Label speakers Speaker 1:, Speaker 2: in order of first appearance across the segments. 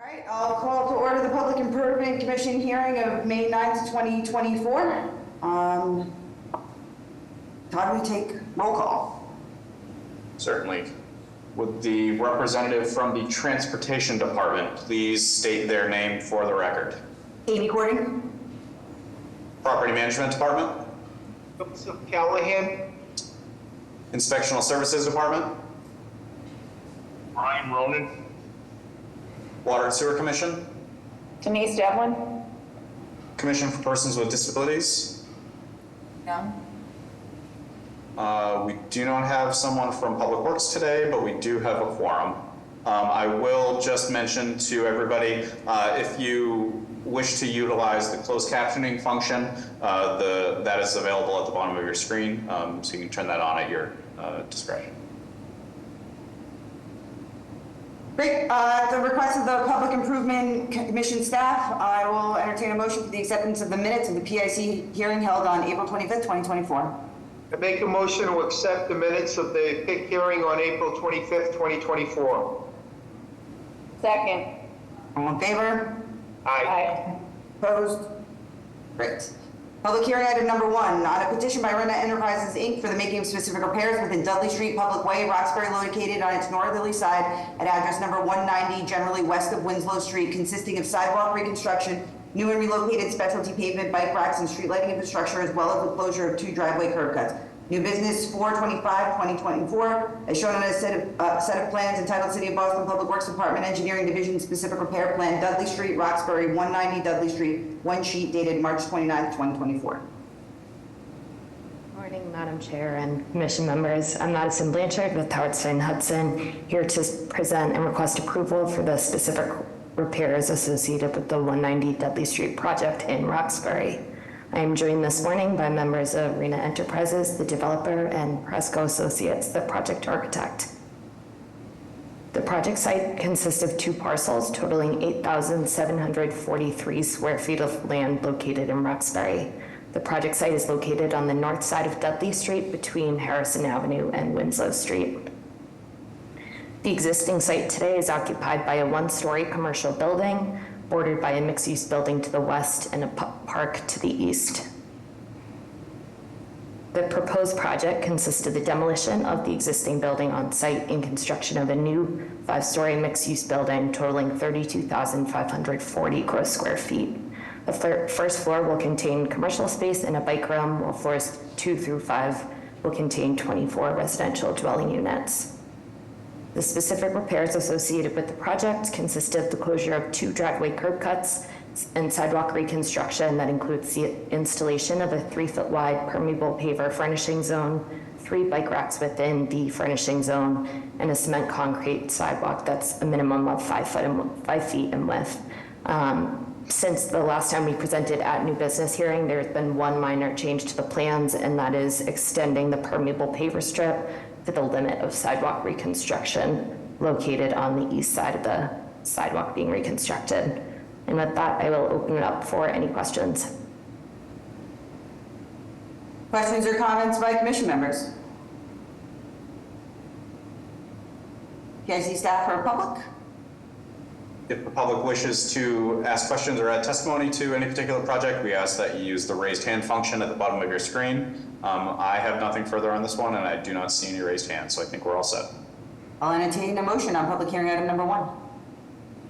Speaker 1: All right, I'll call to order the Public Improvement Commission hearing of May 9th, 2024. How do we take roll call?
Speaker 2: Certainly. Would the representative from the Transportation Department please state their name for the record?
Speaker 1: Amy Gordon.
Speaker 2: Property Management Department?
Speaker 3: Joseph Callahan.
Speaker 2: Inspectional Services Department?
Speaker 3: Brian Ronan.
Speaker 2: Water and Sewer Commission?
Speaker 4: Denise Devlin?
Speaker 2: Commission for Persons with Disabilities?
Speaker 4: No.
Speaker 2: We do not have someone from Public Works today, but we do have a quorum. I will just mention to everybody, if you wish to utilize the closed captioning function, that is available at the bottom of your screen, so you can turn that on at your discretion.
Speaker 1: Great. At the request of the Public Improvement Commission staff, I will entertain a motion for the acceptance of the minutes of the PIC hearing held on April 25th, 2024.
Speaker 3: I make a motion to accept the minutes of the PIC hearing on April 25th, 2024.
Speaker 4: Second.
Speaker 1: All in favor?
Speaker 4: Aye.
Speaker 1: Opposed? Great. Public hearing item number 1, on a petition by Rena Enterprises, Inc. for the making of specific repairs within Dudley Street Public Way, Roxbury, located on its northerly side at address number 190, generally west of Winslow Street, consisting of sidewalk reconstruction, new and relocated specialty pavement, bike racks, and street lighting infrastructure, as well as the closure of 2 driveway curb cuts. New business 4/25/2024, as shown on a set of plans entitled City of Boston Public Works Department Engineering Division Specific Repair Plan, Dudley Street, Roxbury, 190 Dudley Street, 1 sheet dated March 29th, 2024.
Speaker 5: Morning, Madam Chair and Commission members. I'm Madison Blanchard with Howard Stein Hudson, here to present and request approval for the specific repairs associated with the 190 Dudley Street project in Roxbury. I am joined this morning by members of Rena Enterprises, the developer, and Presco Associates, the project architect. The project site consists of 2 parcels totaling 8,743 square feet of land located in Roxbury. The project site is located on the north side of Dudley Street between Harrison Avenue and Winslow Street. The existing site today is occupied by a 1-story commercial building, bordered by a mixed-use building to the west and a park to the east. The proposed project consists of the demolition of the existing building on site and construction of a new 5-story mixed-use building totaling 32,540 gross square feet. The first floor will contain commercial space and a bike room, while floors 2 through 5 will contain 24 residential dwelling units. The specific repairs associated with the project consist of the closure of 2 driveway curb cuts and sidewalk reconstruction that includes the installation of a 3-foot wide permeable paver furnishing zone, 3 bike racks within the furnishing zone, and a cement concrete sidewalk that's a minimum of 5 feet in width. Since the last time we presented at new business hearing, there's been 1 minor change to the plans, and that is extending the permeable paver strip to the limit of sidewalk reconstruction located on the east side of the sidewalk being reconstructed. And with that, I will open it up for any questions.
Speaker 1: Questions or comments by commission members? PIC staff or public?
Speaker 2: If the public wishes to ask questions or add testimony to any particular project, we ask that you use the raised hand function at the bottom of your screen. I have nothing further on this one, and I do not see any raised hands, so I think we're all set.
Speaker 1: I'll entertain a motion on public hearing item number 1.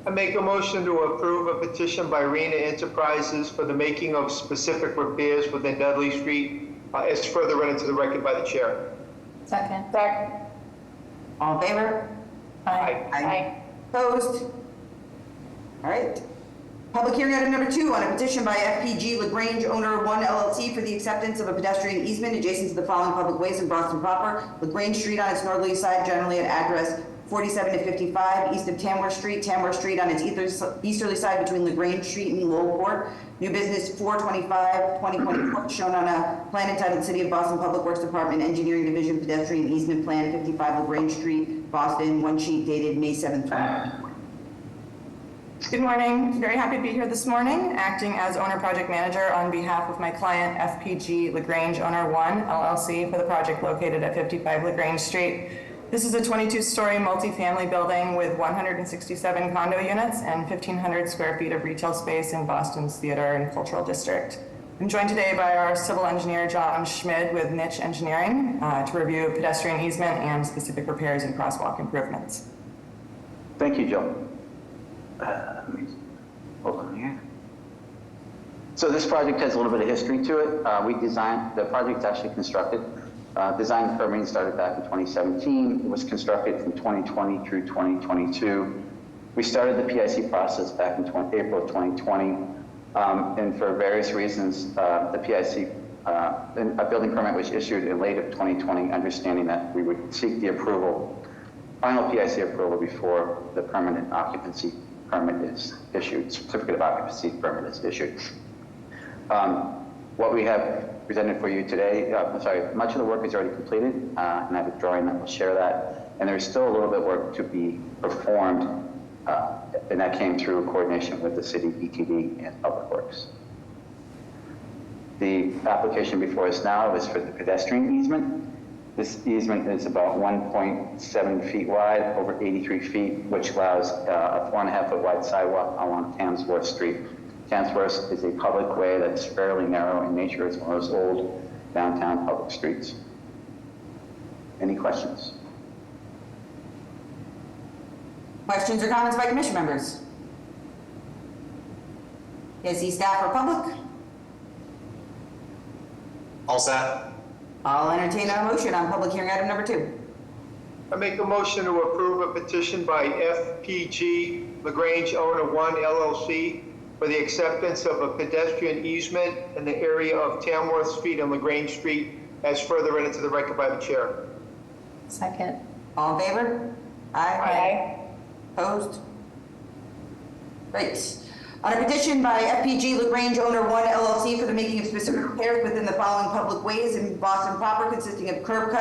Speaker 3: I make a motion to approve a petition by Rena Enterprises for the making of specific repairs within Dudley Street, as further read into the record by the chair.
Speaker 4: Second.
Speaker 1: All in favor?
Speaker 4: Aye.
Speaker 1: Opposed? All right. Public hearing item number 2, on a petition by FPG LaGrange Owner 1 LLC for the acceptance of a pedestrian easement adjacent to the following public ways in Boston proper: LaGrange Street on its northerly side, generally at address 47 to 55, east of Tamworth Street on its easterly side between LaGrange Street and Lowell Court. New business 4/25/2024, shown on a plan entitled City of Boston Public Works Department Engineering Division Pedestrian Easement Plan, 55 LaGrange Street, Boston, 1 sheet dated May 7th, 2024.
Speaker 6: Good morning. Very happy to be here this morning, acting as owner project manager on behalf of my client, FPG LaGrange Owner 1 LLC, for the project located at 55 LaGrange Street. This is a 22-story multifamily building with 167 condo units and 1,500 square feet of retail space in Boston's Theater and Cultural District. I'm joined today by our civil engineer, John Schmid, with Niche Engineering to review pedestrian easement and specific repairs and crosswalk improvements.
Speaker 7: Thank you, Joe. Let me hold on here. So this project has a little bit of history to it. We designed, the project's actually constructed. Design and permitting started back in 2017. It was constructed from 2020 through 2022. We started the PIC process back in April of 2020. And for various reasons, the PIC, a building permit was issued in late of 2020, understanding that we would seek the approval, final PIC approval before the permanent occupancy permit is issued, certificate of occupancy permit is issued. What we have presented for you today, much of the work is already completed, and I have a drawing that will share that. And there's still a little bit of work to be performed, and that came through coordination with the city, ETD, and Public Works. The application before us now is for the pedestrian easement. This easement is about 1.7 feet wide, over 83 feet, which allows a 4.5 foot wide sidewalk along Tamsworth Street. Tamsworth is a public way that's fairly narrow in nature. It's one of those old downtown public streets. Any questions?
Speaker 1: Questions or comments by commission members? PIC staff or public?
Speaker 2: All set?
Speaker 1: I'll entertain a motion on public hearing item number 2.
Speaker 3: I make a motion to approve a petition by FPG LaGrange Owner 1 LLC for the acceptance of a pedestrian easement in the area of Tamworth Street and LaGrange Street as further read into the record by the chair.
Speaker 4: Second.
Speaker 1: All in favor?
Speaker 4: Aye.
Speaker 1: Opposed? Great. On a petition by FPG LaGrange Owner 1 LLC for the making of specific repairs within the following public ways in Boston proper, consisting of curb,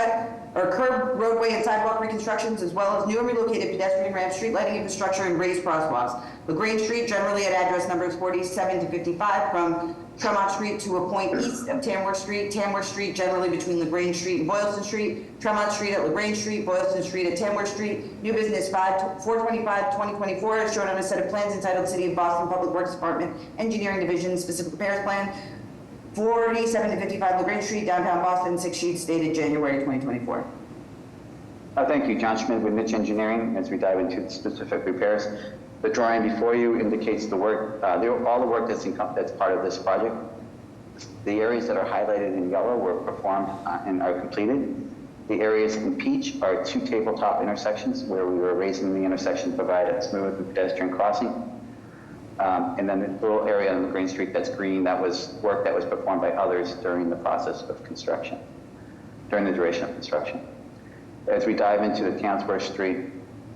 Speaker 1: roadway, and sidewalk reconstructions, as well as new and relocated pedestrian ramp, street lighting infrastructure, and raised crosswalks. LaGrange Street, generally at address numbers 47 to 55, from Tremont Street to a point east of Tamworth Street. Tamworth Street, generally between LaGrange Street and Boylston Street. Tremont Street at LaGrange Street. Boylston Street at Tamworth Street. New business 425-2024, as shown on a set of plans entitled City of Boston Public Works Department Engineering Division Specific Repairs Plan. 47 to 55 LaGrange Street, downtown Boston, 6 sheets dated January 2024.
Speaker 7: Thank you, John Schmidt with Niche Engineering. As we dive into the specific repairs, the drawing before you indicates the work, all the work that's part of this project. The areas that are highlighted in yellow were performed and are completed. The areas in peach are 2 tabletop intersections where we were raising the intersection to provide a smooth and pedestrian crossing. And then the little area on LaGrange Street that's green, that was work that was performed by others during the process of construction, during the duration of construction. As we dive into the Tamsworth Street,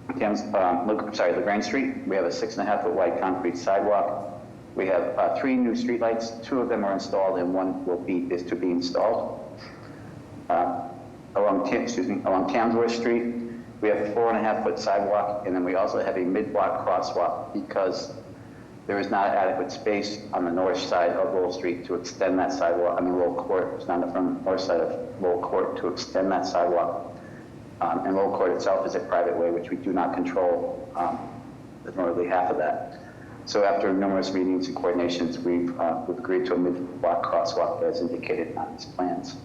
Speaker 7: LaGrange Street, we have a 6.5 foot wide concrete sidewalk. We have 3 new streetlights. 2 of them are installed and 1 is to be installed. Along Tamsworth Street, we have a 4.5 foot sidewalk, and then we also have a mid-block crosswalk because there is not adequate space on the north side of Lowell Street to extend that sidewalk. Lowell Court, it's not from the north side of Lowell Court to extend that sidewalk. And Lowell Court itself is a private way, which we do not control the northerly half of that. So after numerous meetings and coordinations, we've agreed to a mid-block crosswalk as indicated on these plans.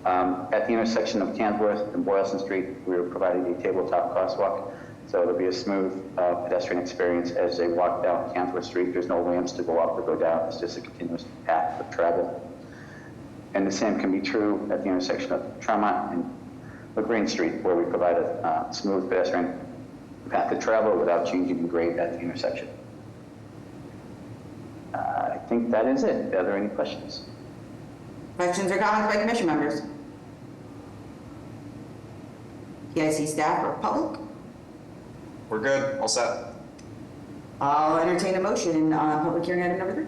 Speaker 7: At the intersection of Tamsworth and Boylston Street, we are providing a tabletop crosswalk. So it'll be a smooth pedestrian experience as they walk down Tamsworth Street. There's no ramps to go up or go down. It's just a continuous path of travel. And the same can be true at the intersection of Tremont and LaGrange Street, where we provide a smooth pedestrian path to travel without changing the grade at the intersection. I think that is it. Are there any questions?
Speaker 1: Questions or comments by commission members? PIC staff or public?
Speaker 2: We're good. All set?
Speaker 1: I'll entertain a motion on public hearing item number 3.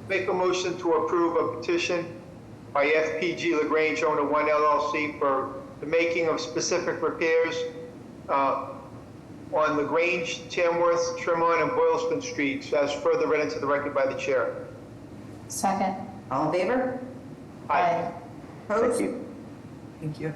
Speaker 3: Make a motion to approve a petition by FPG LaGrange Owner 1 LLC for the making of specific repairs on LaGrange, Tamworth, Tremont, and Boylston Streets as further read into the record by the chair.
Speaker 4: Second.
Speaker 1: All in favor?
Speaker 3: Aye.
Speaker 1: Opposed?
Speaker 7: Thank you.
Speaker 6: Thank you.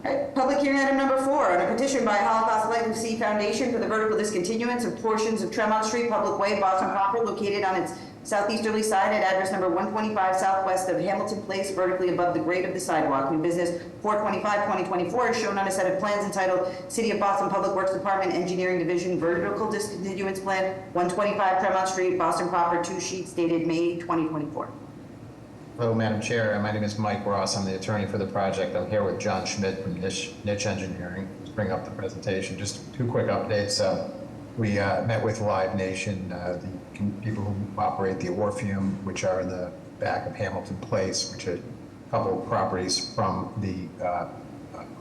Speaker 1: All right, public hearing item number 4, on a petition by Holocaust Legacy Foundation for the vertical discontinuance of portions of Tremont Street Public Way, Boston proper, located on its southeasterly side at address number 125 southwest of Hamilton Place, vertically above the grade of the sidewalk. New business 4/25/2024 is shown on a set of plans entitled City of Boston Public Works Department Engineering Division Vertical Discontinuance Plan, 125 Tremont Street, Boston proper, 2 sheets dated May 2024.
Speaker 8: Hello, Madam Chair. My name is Mike Ross. I'm the attorney for the project. I'm here with John Schmidt from Niche Engineering to bring up the presentation. Just 2 quick updates. We met with Live Nation, the people who operate the Orpheum, which are in the back of Hamilton Place, which are a couple of properties from the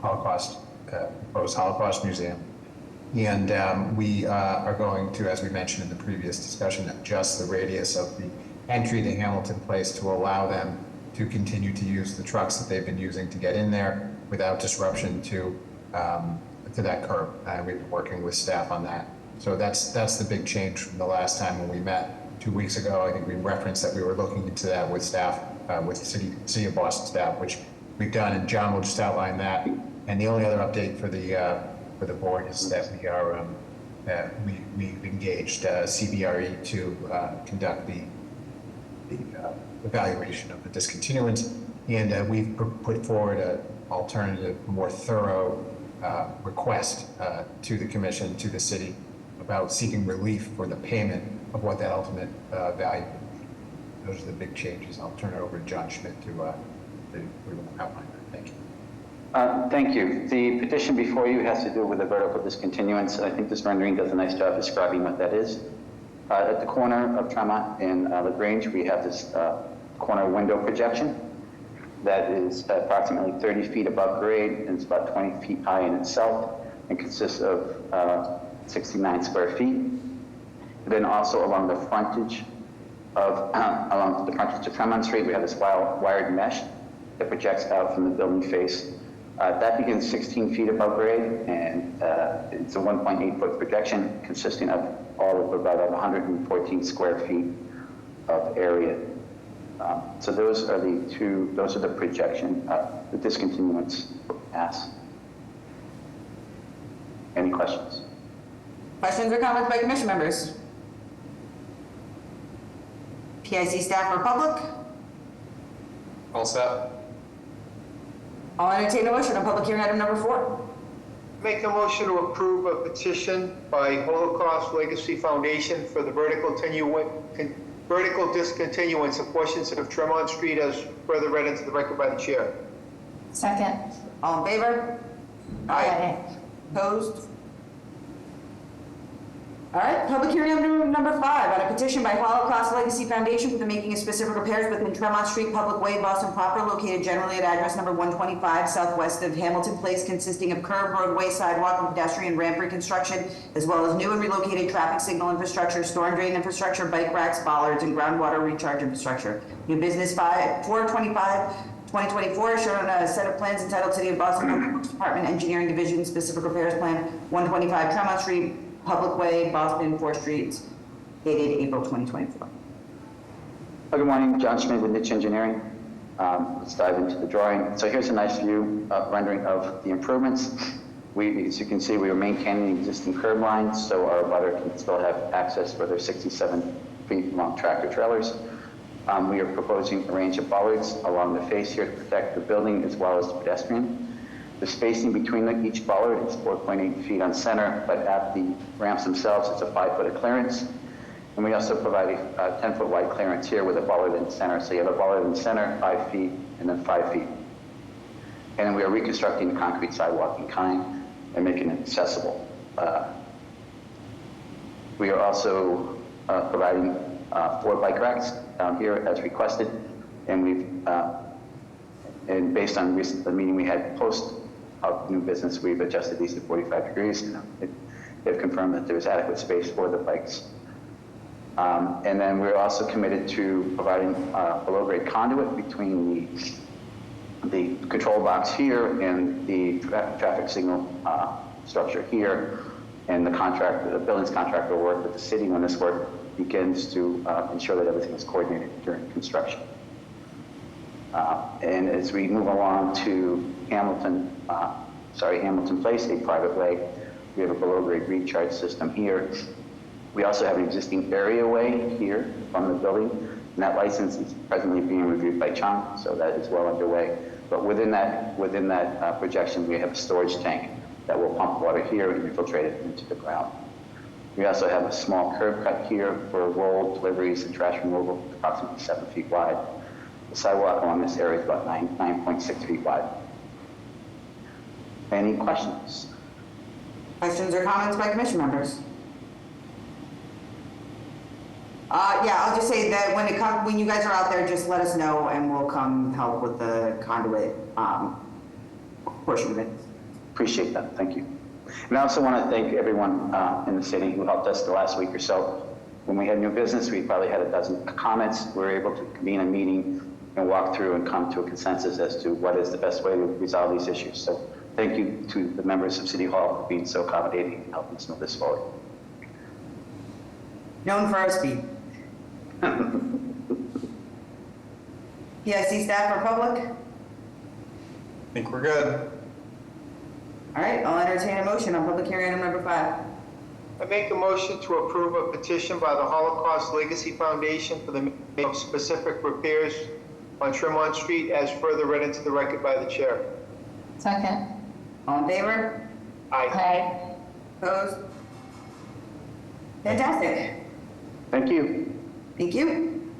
Speaker 8: proposed Holocaust Museum. And we are going to, as we mentioned in the previous discussion, adjust the radius of the entry to Hamilton Place to allow them to continue to use the trucks that they've been using to get in there without disruption to that curb. And we've been working with staff on that. So that's the big change from the last time when we met 2 weeks ago. I think we referenced that we were looking into that with staff, with the City of Boston staff, which we've done, and John will just outline that. And the only other update for the board is that we are we've engaged CBRE to conduct the evaluation of the discontinuance, and we've put forward an alternative, more thorough request to the commission, to the city, about seeking relief for the payment of what that ultimate value. Those are the big changes. I'll turn it over to John Schmidt to outline that. Thank you.
Speaker 7: Thank you. The petition before you has to do with the vertical discontinuance. I think this rendering does a nice job describing what that is. At the corner of Tremont and LaGrange, we have this corner window projection that is approximately 30 feet above grade, and it's about 20 feet high in itself, and consists of 69 square feet. And then also along the frontage of Tremont Street, we have this wired mesh that projects out from the building face. That begins 16 feet above grade, and it's a 1.8-foot projection consisting of all of about 114 square feet of area. So those are the projection, the discontinuance asks. Any questions?
Speaker 1: Questions or comments by commission members? PIC staff or public?
Speaker 2: All set?
Speaker 1: I'll entertain a motion on public hearing item number 4.
Speaker 3: Make a motion to approve a petition by Holocaust Legacy Foundation for the vertical discontinuance of portions of Tremont Street as further read into the record by the chair.
Speaker 4: Second.
Speaker 1: All in favor?
Speaker 4: Aye.
Speaker 1: Opposed? All right, public hearing item number 5, on a petition by Holocaust Legacy Foundation for the making of specific repairs within Tremont Street Public Way, Boston proper, located generally at address number 125 southwest of Hamilton Place, consisting of curb, roadway, sidewalk, and pedestrian ramp reconstruction, as well as new and relocated traffic signal infrastructure, storm drain infrastructure, bike racks, bollards, and groundwater recharge infrastructure. New business 4/25/2024 shown on a set of plans entitled City of Boston Public Works Department Engineering Division Specific Repairs Plan, 125 Tremont Street Public Way, Boston, 4 streets, dated April 2024.
Speaker 7: Good morning, John Schmidt with Niche Engineering. Let's dive into the drawing. So here's a nice view rendering of the improvements. As you can see, we are maintaining existing curb lines, so our butter can still have access for their 67 feet long tractor trailers. We are proposing a range of bollards along the face here to protect the building as well as the pedestrian. The spacing between each bollard is 4.8 feet on center, but at the ramps themselves, it's a 5 foot of clearance. And we also provide a 10-foot wide clearance here with a bollard in the center. So you have a bollard in the center, 5 feet, and then 5 feet. And then we are reconstructing the concrete sidewalk in kind and making it accessible. We are also providing 4 bike racks down here as requested. And and based on the meeting we had post of new business, we've adjusted these to 45 degrees. And they've confirmed that there's adequate space for the bikes. And then we're also committed to providing below-grade conduit between the control box here and the traffic signal structure here. And the buildings contractor will work with the city when this work begins to ensure that everything is coordinated during construction. And as we move along to Hamilton Hamilton Place, a private way. We have a below-grade recharge system here. We also have an existing area way here from the building, and that license is presently being reviewed by Chung, so that is well underway. But within that projection, we have a storage tank that will pump water here and infiltrate it into the ground. We also have a small curb cut here for roll deliveries and trash removal, approximately 7 feet wide. The sidewalk along this area is about 9.6 feet wide. Any questions?
Speaker 1: Questions or comments by commission members? Yeah, I'll just say that when you guys are out there, just let us know and we'll come help with the conduit portion of it.
Speaker 7: Appreciate that, thank you. And I also want to thank everyone in the city who helped us the last week or so. When we had new business, we probably had a dozen comments. We were able to convene a meeting and walk through and come to a consensus as to what is the best way to resolve these issues. So thank you to the members of City Hall for being so accommodating and helping us move this forward.
Speaker 1: Known for our speed. PIC staff or public?
Speaker 2: I think we're good.
Speaker 1: All right, I'll entertain a motion on public hearing item number 5.
Speaker 3: I make a motion to approve a petition by the Holocaust Legacy Foundation for the making of specific repairs on Tremont Street as further read into the record by the chair.
Speaker 4: Second.
Speaker 1: All in favor?
Speaker 3: Aye.
Speaker 4: Aye.
Speaker 1: Opposed? Fantastic.
Speaker 7: Thank you.
Speaker 1: Thank you.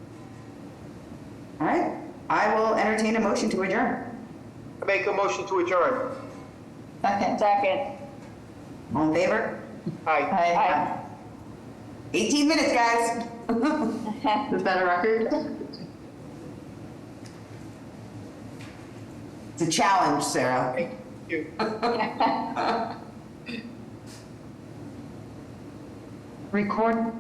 Speaker 1: All right, I will entertain a motion to adjourn.
Speaker 3: I make a motion to adjourn.
Speaker 4: Second.
Speaker 9: Second.
Speaker 1: All in favor?
Speaker 3: Aye.
Speaker 4: Aye.
Speaker 1: 18 minutes, guys.
Speaker 4: Is that a record?
Speaker 1: It's a challenge, Sarah.
Speaker 3: Thank you.
Speaker 4: Record.